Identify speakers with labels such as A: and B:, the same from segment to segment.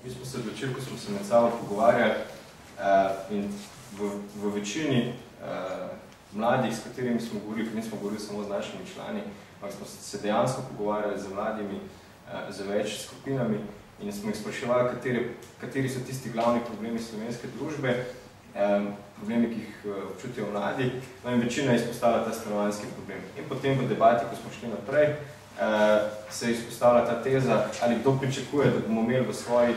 A: Mi smo se odločili, ko smo se med sabo pogovarjali in v večini mladih, s katerimi smo govorili, nismo govorili samo z našimi člani, ampak smo se dejansko pogovarjali z mladimi, z več skupinami in smo jih spraševali, kateri so tisti glavni problemi slovenske družbe, problemi, ki jih občutijo mladi, no in večina je izpostavila ta stanovanjski problem. In potem v debati, ko smo šli naprej, se je izpostavila ta teza, ali kdo pričakuje, da bomo imeli v svojih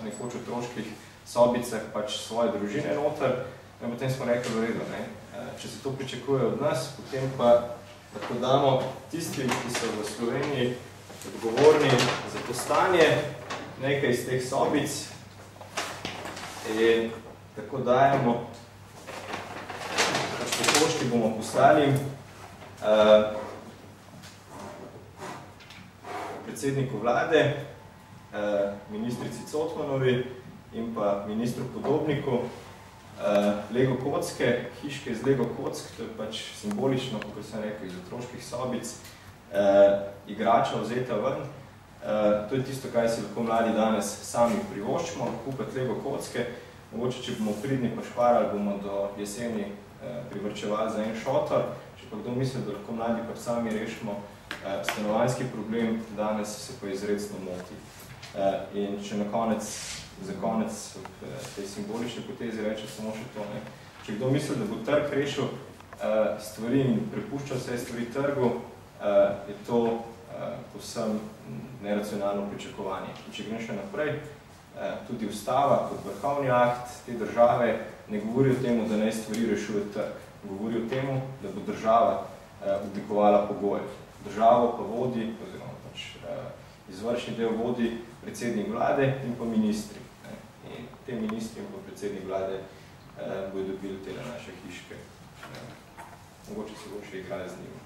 A: nekoč otroških sobicah pač svoje družine noter, in potem smo rekli v redu, ne? Če se to pričakuje od nas, potem pa tako damo tistim, ki so v Sloveniji odgovorni za to stanje, nekaj iz teh sobic in tako dajemo, pač po pošti bomo poslali predsedniku vlade, ministrici Cotmanovi in pa ministru Podobniku Lego kocke, hiške iz Lego kock, to je pač simbolično, kako sem rekel, iz otroških sobic, igrača vzeta ven. To je tisto, kaj si lahko mladi danes sami privoščimo, kupiti Lego kocke. Mogoče, če bomo pridni pa šparali, bomo do jeseni privrčevali za en šotor. Če pa kdo misli, da lahko mladi pa sami rešimo stanovanjski problem, danes se pa izredno moti. In če za konec tej simbolične potezi reče samo še to, ne. Če kdo misli, da bo trg rešil stvari in prepuščal vse stvari trgu, je to povsem neracionalno pričakovanje. In če grem še naprej, tudi ustava kot vrhovni akt te države ne govori o temu, da naj stvari rešuje trg. Govori o temu, da bo država oblikovala pogoje. Državo pa vodi, oziroma pač izvršni del vodi predsednik vlade in pa ministri. In te ministri in pa predsednik vlade bodo dobili tele naše hiške. Mogoče se bo še igrali z njimi.